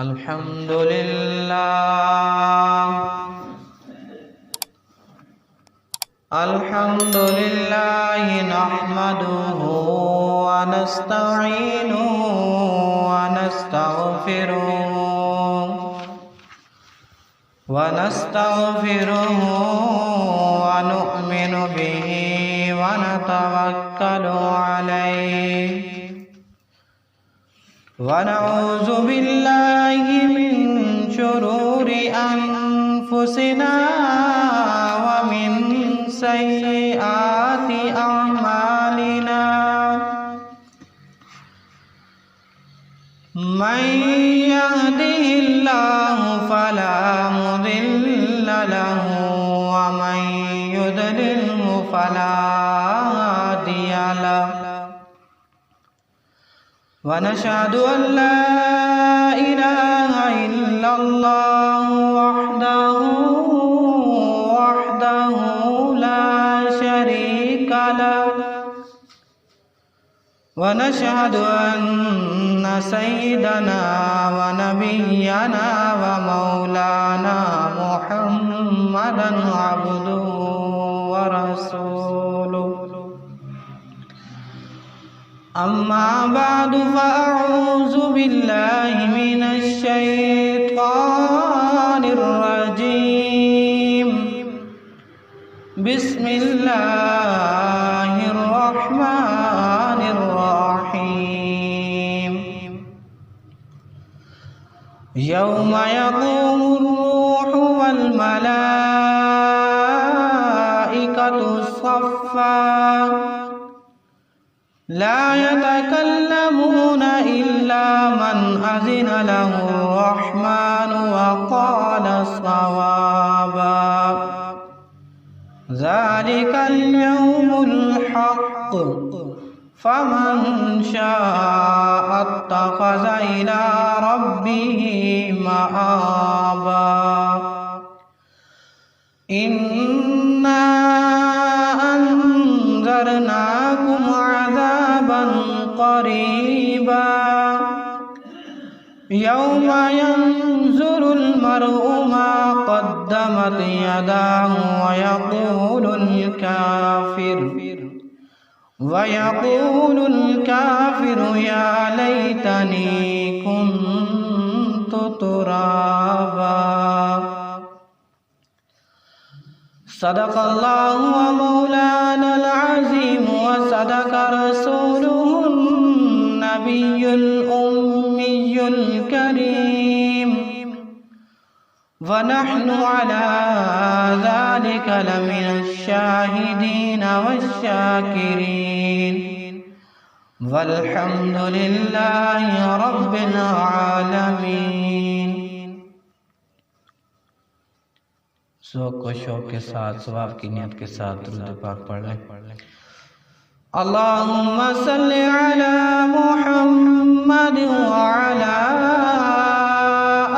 الحمد لله الحمد لله نحمده ونستعينه ونستغفره ونؤمن به ونتوكل عليه ونعوذ بالله من شرور أنفسنا ومن سيئات أعمالنا من يهده الله فلا مضل له ومن يضلله فلا هادي له ونشهد أن لا إله إلا الله وحده لا شريك له ونشهد أن سيدنا ونبينا ومولانا محمدا عبده ورسوله أما بعد فأعوذ بالله من الشيطان الرجيم بسم الله الرحمن الرحيم يوم يقوم الروح والملائكة صفا لا يتكلمون إلا من أذن له الرحمن وقال صوابا ذلك اليوم الحق فمن شاء اتخذ إلى ربه مآبا إنا أنذرناكم عذابا قريبا يوم ينظر المرء ما قدمت يداه ويقول الكافر يا ليتني كنت ترابا صدق الله ومولانا العظيم وصدق رسوله النبي الأمي الكريم ونحن على ذلك لمن الشاهدين والشاكرين والحمد لله رب العالمين. ذوق و شوق کے ساتھ ثواب کی نیت کے ساتھ درود پاک پڑھ لیں. اللہم صلی علی محمد وعلی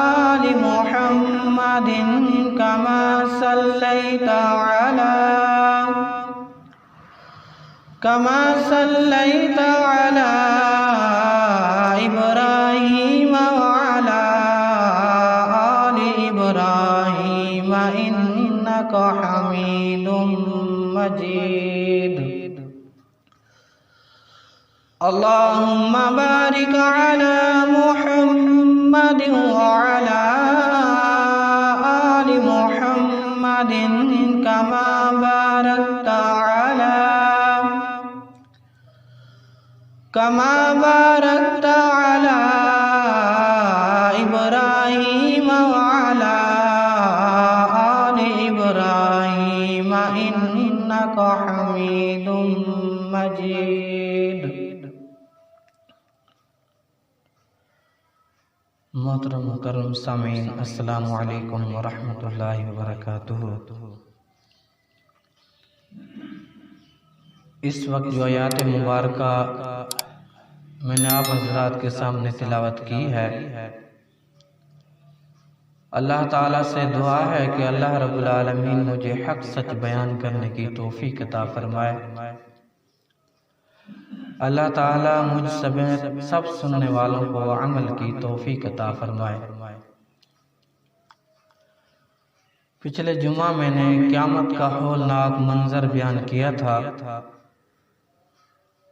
آل محمد كما صلیت علی إبراہیم وعلی آل إبراہیم إنك حميد مجيد. اللهم بارك على محمد وعلى آل محمد كما باركت على إبراهيم وعلى آل إبراهيم إنك حميد مجيد. محترم مکرم سامعین، السلام علیکم ورحمۃ اللہ وبرکاتہ. اس وقت جو آیات مبارکہ میں نے آپ حضرات کے سامنے تلاوت کی ہے، اللہ تعالیٰ سے دعا ہے کہ اللہ رب العالمین مجھے حق سچ بیان کرنے کی توفیق عطا فرمائے. اللہ تعالیٰ مجھ سمیت سب سننے والوں کو عمل کی توفیق عطا فرمائے۔ پچھلے جمعہ میں نے قیامت کا ہولناک منظر بیان کیا تھا،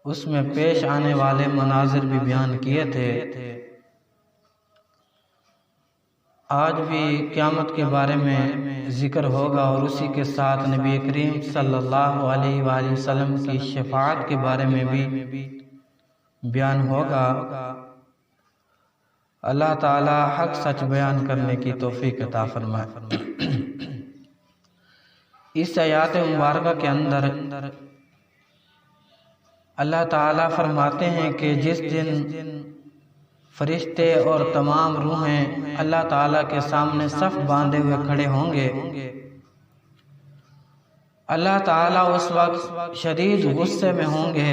اس میں پیش آنے والے مناظر بھی بیان کیے تھے۔ آج بھی قیامت کے بارے میں ذکر ہوگا اور اسی کے ساتھ نبی کریم صلی اللہ علیہ وآلہ وسلم کی شفاعت کے بارے میں بھی بیان ہوگا۔ اللہ تعالی حق سچ بیان کرنے کی توفیق عطا فرمائے۔ اس آیات مبارکہ کے اندر اللہ تعالیٰ فرماتے ہیں کہ جس دن فرشتے اور تمام روحیں اللہ تعالیٰ کے سامنے صف باندھے ہوئے کھڑے ہوں گے، اللہ تعالیٰ اس وقت شدید غصے میں ہوں گے،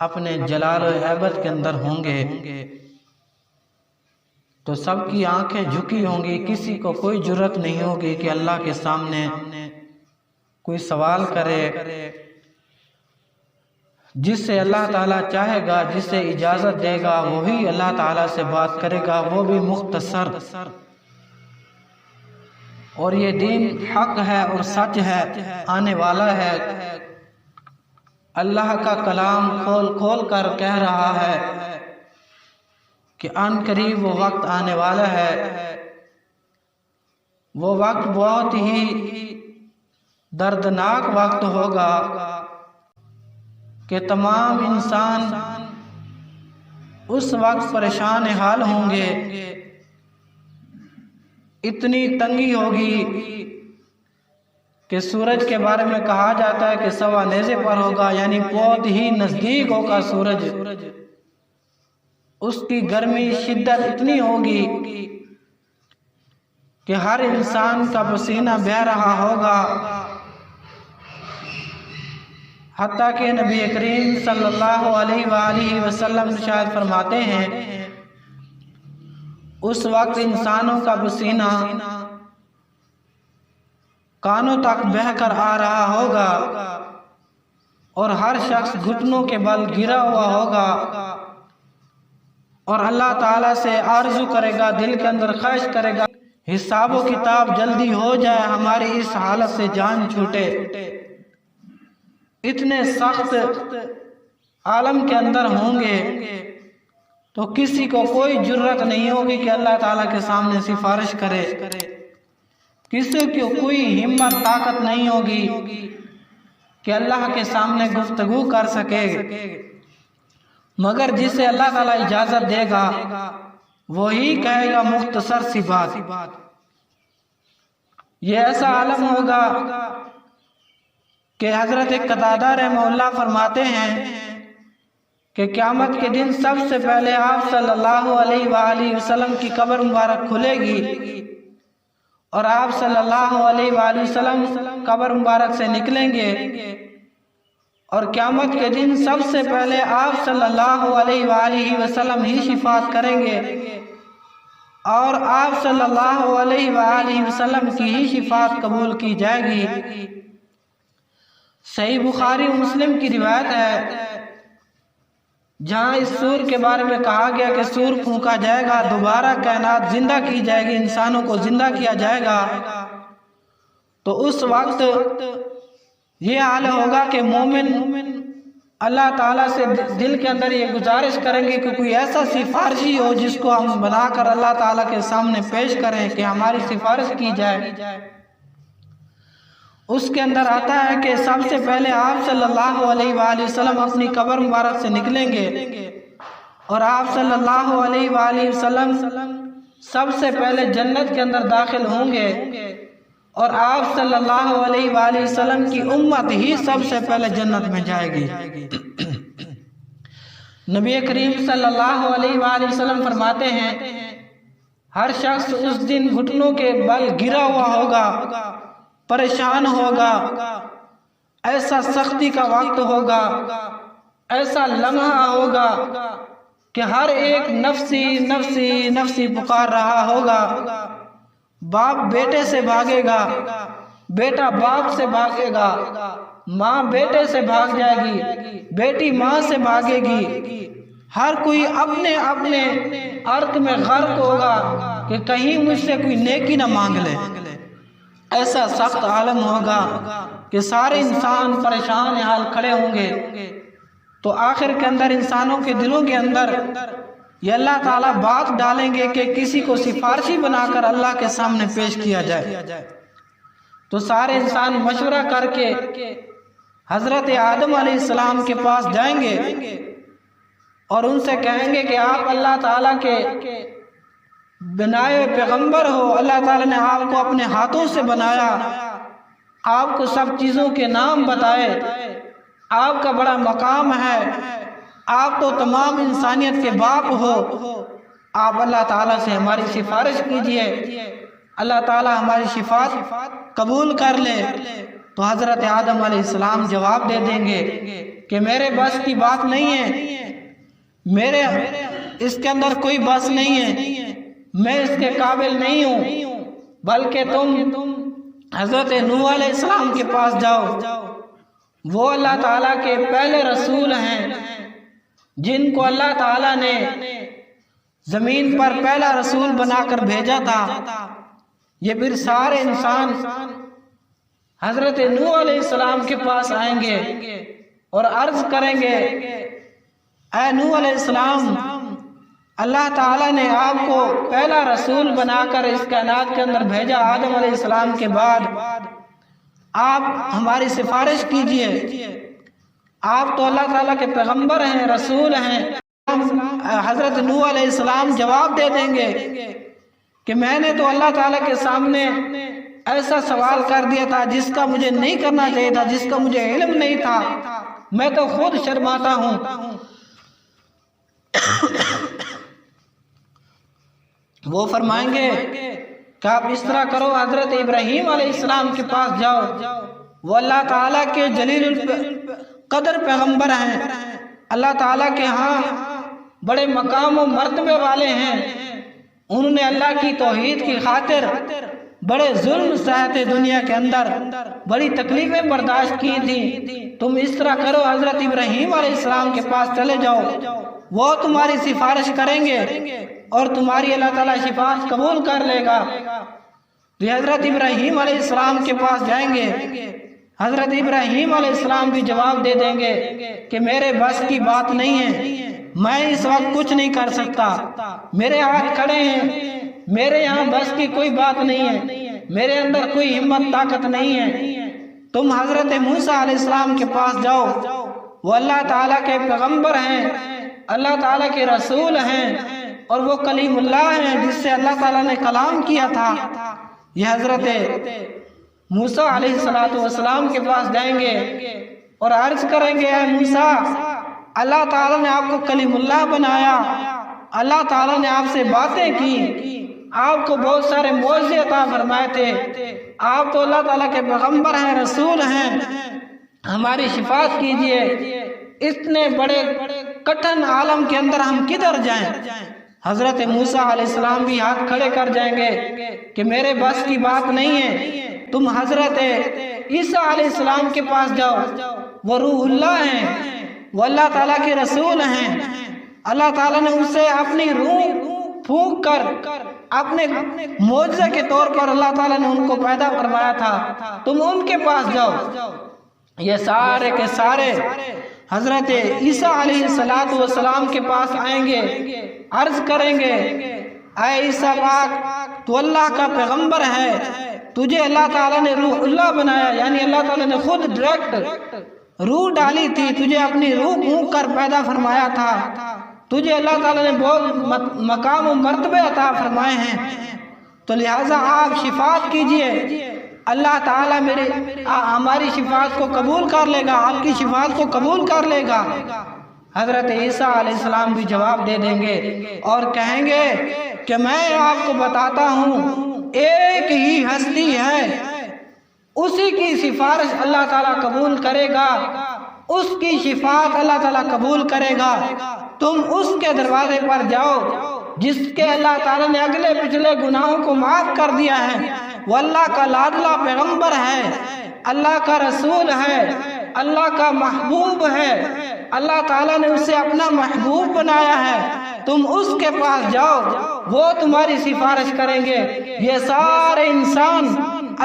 اپنے جلال و ہیبت کے اندر ہوں گے، تو سب کی آنکھیں جھکی ہوں گی، کسی کو کوئی جرت نہیں ہوگی کہ اللہ کے سامنے کوئی سوال کرے۔ جس سے اللہ تعالیٰ چاہے گا، جس سے اجازت دے گا، وہی اللہ تعالیٰ سے بات کرے گا، وہ بھی مختصر۔ اور یہ دین حق ہے اور سچ ہے، آنے والا ہے۔ اللہ کا کلام کھول کھول کر کہہ رہا ہے کہ ان قریب وہ وقت آنے والا ہے، وہ وقت بہت ہی دردناک وقت ہوگا کہ تمام انسان اس وقت پریشان حال ہوں گے، اتنی تنگی ہوگی کہ سورج کے بارے میں کہا جاتا ہے کہ سوا نیزے پر ہوگا، یعنی بہت ہی نزدیک ہوگا سورج۔ اس کی گرمی شدت اتنی ہوگی کہ ہر انسان کا پسینہ بہہ رہا ہوگا، حتیٰ کہ نبی کریم صلی اللہ علیہ وآلہ وسلم ارشاد فرماتے ہیں اس وقت انسانوں کا پسینہ کانوں تک بہہ کر آ رہا ہوگا اور ہر شخص گھٹنوں کے بل گرا ہوا ہوگا اور اللہ تعالیٰ سے آرزو کرے گا، دل کے اندر خواہش کرے گا حساب و کتاب جلدی ہو جائے، ہماری اس حالت سے جان چھوٹے۔ اتنے سخت عالم کے اندر ہوں گے تو کسی کو کوئی جرت نہیں ہوگی کہ اللہ تعالیٰ کے سامنے سفارش کرے، کسی کو کوئی ہمت طاقت نہیں ہوگی کہ اللہ کے سامنے گفتگو کر سکے، مگر جسے اللہ تعالیٰ اجازت دے گا وہی کہے گا مختصر سی بات۔ یہ ایسا عالم ہوگا کہ حضرت قتادہ رحمہ اللہ فرماتے ہیں کہ قیامت کے دن سب سے پہلے آپ صلی اللہ علیہ وآلہ وسلم کی قبر مبارک کھلے گی اور آپ صلی اللہ علیہ وآلہ وسلم قبر مبارک سے نکلیں گے اور قیامت کے دن سب سے پہلے آپ صلی اللہ علیہ وآلہ وسلم ہی شفاعت کریں گے اور آپ صلی اللہ علیہ وآلہ وسلم کی ہی شفاعت قبول کی جائے گی۔ صحیح بخاری و مسلم کی روایت ہے جہاں اس سور کے بارے میں کہا گیا کہ سور پھونکا جائے گا، دوبارہ کائنات زندہ کی جائے گی، انسانوں کو زندہ کیا جائے گا، تو اس وقت یہ حال ہوگا کہ مومن اللہ تعالیٰ سے دل کے اندر یہ گزارش کریں گے کہ کوئی ایسا سفارشی ہو جس کو ہم بنا کر اللہ تعالیٰ کے سامنے پیش کریں کہ ہماری سفارش کی جائے۔ اس کے اندر آتا ہے کہ سب سے پہلے آپ صلی اللہ علیہ وآلہ وسلم اپنی قبر مبارک سے نکلیں گے اور آپ صلی اللہ علیہ وآلہ وسلم سب سے پہلے جنت کے اندر داخل ہوں گے اور آپ صلی اللہ علیہ وآلہ وسلم کی امت ہی سب سے پہلے جنت میں جائے گی۔ نبی کریم صلی اللہ علیہ وآلہ وسلم فرماتے ہیں ہر شخص اس دن گھٹنوں کے بل گرا ہوا ہوگا، پریشان ہوگا، ایسا سختی کا وقت ہوگا، ایسا لمحہ ہوگا کہ ہر ایک نفسی نفسی نفسی پکار رہا ہوگا، باپ بیٹے سے بھاگے گا، بیٹا باپ سے بھاگے گا، ماں بیٹے سے بھاگ جائے گی، بیٹی ماں سے بھاگے گی، ہر کوئی اپنے اپنے عرق میں غرق ہوگا کہ کہیں مجھ سے کوئی نیکی نہ مانگ لے۔ ایسا سخت عالم ہوگا کہ سارے انسان پریشان حال کھڑے ہوں گے۔ تو آخر کے اندر انسانوں کے دلوں کے اندر یہ اللہ تعالیٰ بات ڈالیں گے کہ کسی کو سفارشی بنا کر اللہ کے سامنے پیش کیا جائے۔ تو سارے انسان مشورہ کر کے حضرت آدم علیہ السلام کے پاس جائیں گے اور ان سے کہیں گے کہ آپ اللہ تعالیٰ کے بنائے پیغمبر ہو، اللہ تعالیٰ نے آپ کو اپنے ہاتھوں سے بنایا، آپ کو سب چیزوں کے نام بتائے، آپ کا بڑا مقام ہے، آپ تو تمام انسانیت کے باپ ہو، آپ اللہ تعالیٰ سے ہماری سفارش کیجئے، اللہ تعالیٰ ہماری شفاعت قبول کر لے۔ تو حضرت آدم علیہ السلام جواب دے دیں گے کہ میرے بس کی بات نہیں ہے، میرے اس کے اندر کوئی بس نہیں ہے، میں اس کے قابل نہیں ہوں، بلکہ تم حضرت نوح علیہ السلام کے پاس جاؤ، وہ اللہ تعالیٰ کے پہلے رسول ہیں جن کو اللہ تعالیٰ نے زمین پر پہلا رسول بنا کر بھیجا تھا۔ یہ پھر سارے انسان حضرت نوح علیہ السلام کے پاس آئیں گے اور عرض کریں گے، اے نوح علیہ السلام، اللہ تعالیٰ نے آپ کو پہلا رسول بنا کر اس کائنات کے اندر بھیجا آدم علیہ السلام کے بعد، آپ ہماری سفارش کیجئے، آپ تو اللہ تعالیٰ کے پیغمبر ہیں، رسول ہیں۔ حضرت نوح علیہ السلام جواب دے دیں گے کہ میں نے تو اللہ تعالیٰ کے سامنے ایسا سوال کر دیا تھا جس کا مجھے نہیں کرنا چاہیے تھا، جس کا مجھے علم نہیں تھا، میں تو خود شرماتا ہوں۔ وہ فرمائیں گے کہ آپ اس طرح کرو، حضرت ابراہیم علیہ السلام کے پاس جاؤ، وہ اللہ تعالیٰ کے جلیل القدر پیغمبر ہیں، اللہ تعالیٰ کے ہاں بڑے مقام و مرتبے والے ہیں، انہوں نے اللہ کی توحید کی خاطر بڑے ظلم سہتے دنیا کے اندر، بڑی تکلیفیں برداشت کی تھی۔ تم اس طرح کرو، حضرت ابراہیم علیہ السلام کے پاس چلے جاؤ، وہ تمہاری سفارش کریں گے اور تمہاری اللہ تعالیٰ شفاعت قبول کر لے گا۔ تو حضرت ابراہیم علیہ السلام کے پاس جائیں گے، حضرت ابراہیم علیہ السلام بھی جواب دے دیں گے کہ میرے بس کی بات نہیں ہے، میں اس وقت کچھ نہیں کر سکتا، میرے ہاتھ کھڑے ہیں، میرے یہاں بس کی کوئی بات نہیں ہے، میرے اندر کوئی ہمت طاقت نہیں ہے۔ تم حضرت موسیٰ علیہ السلام کے پاس جاؤ، وہ اللہ تعالیٰ کے پیغمبر ہیں، اللہ تعالیٰ کے رسول ہیں، اور وہ کلیم اللہ ہیں جس سے اللہ تعالیٰ نے کلام کیا تھا۔ یہ حضرت موسیٰ علیہ السلام کے پاس جائیں گے اور عرض کریں گے، اے موسیٰ، اللہ تعالیٰ نے آپ کو کلیم اللہ بنایا، اللہ تعالیٰ نے آپ سے باتیں کی، آپ کو بہت سارے معجزے عطا فرمائے تھے، آپ تو اللہ تعالیٰ کے پیغمبر ہیں، رسول ہیں، ہماری شفاعت کیجئے، اتنے بڑے کٹھن عالم کے اندر ہم کدھر جائیں؟ حضرت موسیٰ علیہ السلام بھی ہاتھ کھڑے کر جائیں گے کہ میرے بس کی بات نہیں ہے، تم حضرت عیسیٰ علیہ السلام کے پاس جاؤ، وہ روح اللہ ہیں، وہ اللہ تعالیٰ کے رسول ہیں، اللہ تعالیٰ نے ان سے اپنی روح پھونک کر اپنے معجزے کے طور پر اللہ تعالیٰ نے ان کو پیدا فرمایا تھا، تم ان کے پاس جاؤ۔ یہ سارے کے سارے حضرت عیسیٰ علیہ السلام کے پاس آئیں گے، عرض کریں گے، اے عیسیٰ پاک، تو اللہ کا پیغمبر ہے، تجھے اللہ تعالیٰ نے روح اللہ بنایا، یعنی اللہ تعالیٰ نے خود ڈائریکٹ روح ڈالی تھی، تجھے اپنی روح پھونک کر پیدا فرمایا تھا، تجھے اللہ تعالیٰ نے بہت مقام و مرتبے عطا فرمائے ہیں، تو لہٰذا آپ شفاعت کیجئے، اللہ تعالیٰ ہماری شفاعت کو قبول کر لے گا، آپ کی شفاعت کو قبول کر لے گا۔ حضرت عیسیٰ علیہ السلام بھی جواب دے دیں گے اور کہیں گے کہ میں آپ کو بتاتا ہوں، ایک ہی ہستی ہے، اسی کی سفارش اللہ تعالیٰ قبول کرے گا، اس کی شفاعت اللہ تعالیٰ قبول کرے گا، تم اس کے دروازے پر جاؤ جس کے اللہ تعالیٰ نے اگلے پچھلے گناہوں کو معاف کر دیا ہے، وہ اللہ کا لاڈلا پیغمبر ہے، اللہ کا رسول ہے، اللہ کا محبوب ہے، اللہ تعالیٰ نے اسے اپنا محبوب بنایا ہے، تم اس کے پاس جاؤ، وہ تمہاری سفارش کریں گے۔ یہ سارے انسان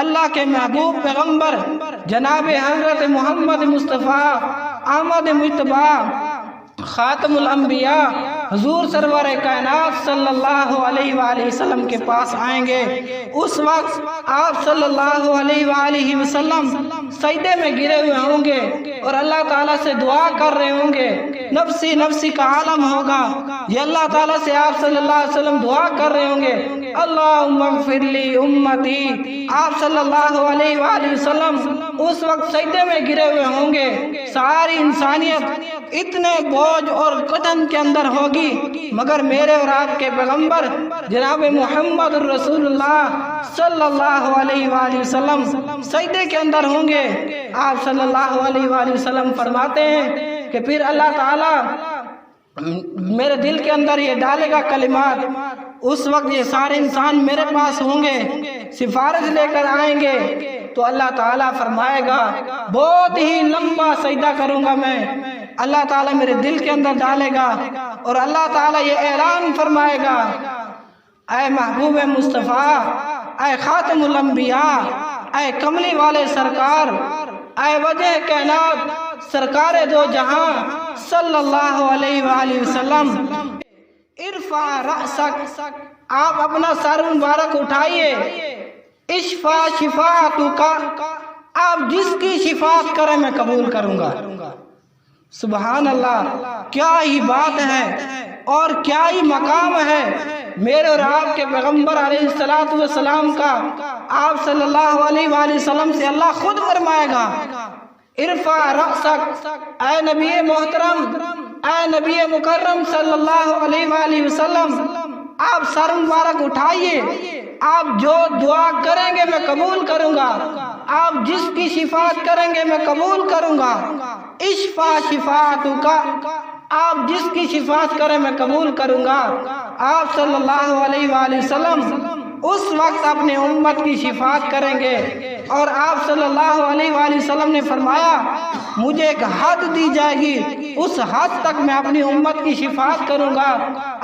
اللہ کے محبوب پیغمبر جناب حضرت محمد مصطفیٰ احمد مجتبی خاتم الانبیاء حضور سرور کائنات صلی اللہ علیہ وآلہ وسلم کے پاس آئیں گے۔ اس وقت آپ صلی اللہ علیہ وآلہ وسلم سجدے میں گرے ہوئے ہوں گے اور اللہ تعالیٰ سے دعا کر رہے ہوں گے، نفسی نفسی کا عالم ہوگا، یہ اللہ تعالیٰ سے آپ صلی اللہ علیہ وسلم دعا کر رہے ہوں گے، اللہم اغفر لی امتی۔ آپ صلی اللہ علیہ وآلہ وسلم اس وقت سجدے میں گرے ہوئے ہوں گے، ساری انسانیت اتنے بوجھ اور کٹن کے اندر ہوگی، مگر میرے اور آپ کے پیغمبر جناب محمد رسول اللہ صلی اللہ علیہ وآلہ وسلم سجدے کے اندر ہوں گے۔ آپ صلی اللہ علیہ وآلہ وسلم فرماتے ہیں کہ پھر اللہ تعالیٰ میرے دل کے اندر یہ ڈالے گا کلمات، اس وقت یہ سارے انسان میرے پاس ہوں گے، سفارش لے کر آئیں گے، تو اللہ تعالیٰ فرمائے گا بہت ہی لمبا سجدہ کروں گا میں، اللہ تعالیٰ میرے دل کے اندر ڈالے گا اور اللہ تعالیٰ یہ اعلان فرمائے گا، اے محبوب مصطفیٰ، اے خاتم الانبیاء، اے کملی والے سرکار، اے وجہ کائنات سرکار دو جہاں صلی اللہ علیہ وآلہ وسلم، ارفع رأسک، آپ اپنا سر مبارک اٹھائیے، اشفا شفاعتک، آپ جس کی شفاعت کریں میں قبول کروں گا۔ سبحان اللہ، کیا ہی بات ہے اور کیا ہی مقام ہے میرے اور آپ کے پیغمبر علیہ السلام کا۔ آپ صلی اللہ علیہ وآلہ وسلم سے اللہ خود فرمائے گا ارفع رأسک، اے نبی محترم، اے نبی مکرم صلی اللہ علیہ وآلہ وسلم، آپ سر مبارک اٹھائیے، آپ جو دعا کریں گے میں قبول کروں گا، آپ جس کی شفاعت کریں گے میں قبول کروں گا، اشفا شفاعتک، آپ جس کی شفاعت کریں میں قبول کروں گا۔ آپ صلی اللہ علیہ وآلہ وسلم اس وقت اپنے امت کی شفاعت کریں گے، اور آپ صلی اللہ علیہ وآلہ وسلم نے فرمایا مجھے ایک حد دی جائے گی، اس حد تک میں اپنی امت کی شفاعت کروں گا،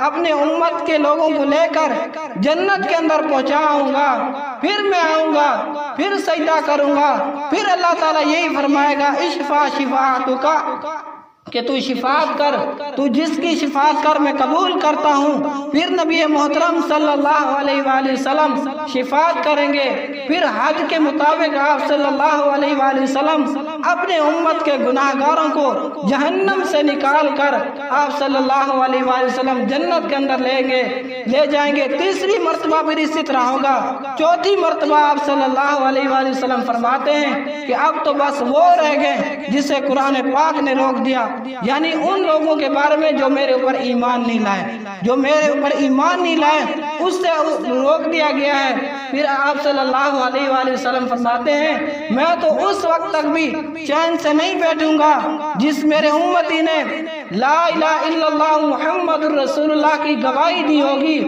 اپنے امت کے لوگوں کو لے کر جنت کے اندر پہنچاؤں گا، پھر میں آؤں گا، پھر سجدہ کروں گا، پھر اللہ تعالیٰ یہی فرمائے گا اشفا شفاعتک، کہ تو شفاعت کر، تو جس کی شفاعت کر میں قبول کرتا ہوں۔ پھر نبی محترم صلی اللہ علیہ وآلہ وسلم شفاعت کریں گے، پھر حج کے مطابق آپ صلی اللہ علیہ وآلہ وسلم اپنے امت کے گناہ گاروں کو جہنم سے نکال کر آپ صلی اللہ علیہ وآلہ وسلم جنت کے اندر لے جائیں گے۔ تیسری مرتبہ پھر اسی طرح ہوگا، چوتھی مرتبہ آپ صلی اللہ علیہ وآلہ وسلم فرماتے ہیں کہ اب تو بس وہ رہ گئے جسے قرآن پاک نے روک دیا، یعنی ان لوگوں کے بارے میں جو میرے اوپر ایمان نہیں لائے، جو میرے اوپر ایمان نہیں لائے اس سے روک دیا گیا ہے۔ پھر آپ صلی اللہ علیہ وآلہ وسلم فرماتے ہیں میں تو اس وقت تک بھی چین سے نہیں بیٹھوں گا جس میرے امتی نے لا الہ الا اللہ محمد رسول اللہ کی گواہی دی ہوگی،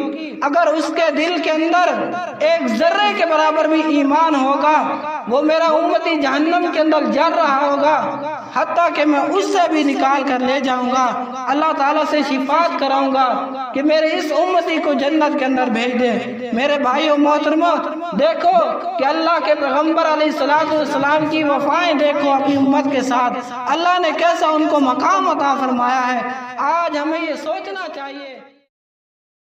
اگر اس کے دل کے اندر ایک ذرے کے برابر بھی ایمان ہوگا وہ میرا امتی جہنم کے اندر جل رہا ہوگا، حتیٰ کہ میں اس سے بھی نکال کر لے جاؤں گا، اللہ تعالیٰ سے شفاعت کراؤں گا کہ میرے اس امتی کو جنت کے اندر بھیج دے۔ میرے بھائیو محترمو، دیکھو کہ اللہ کے پیغمبر علیہ السلام کی وفائیں دیکھو اپنی امت کے ساتھ، اللہ نے کیسا ان کو مقام عطا فرمایا ہے۔ آج ہمیں یہ سوچنا چاہیے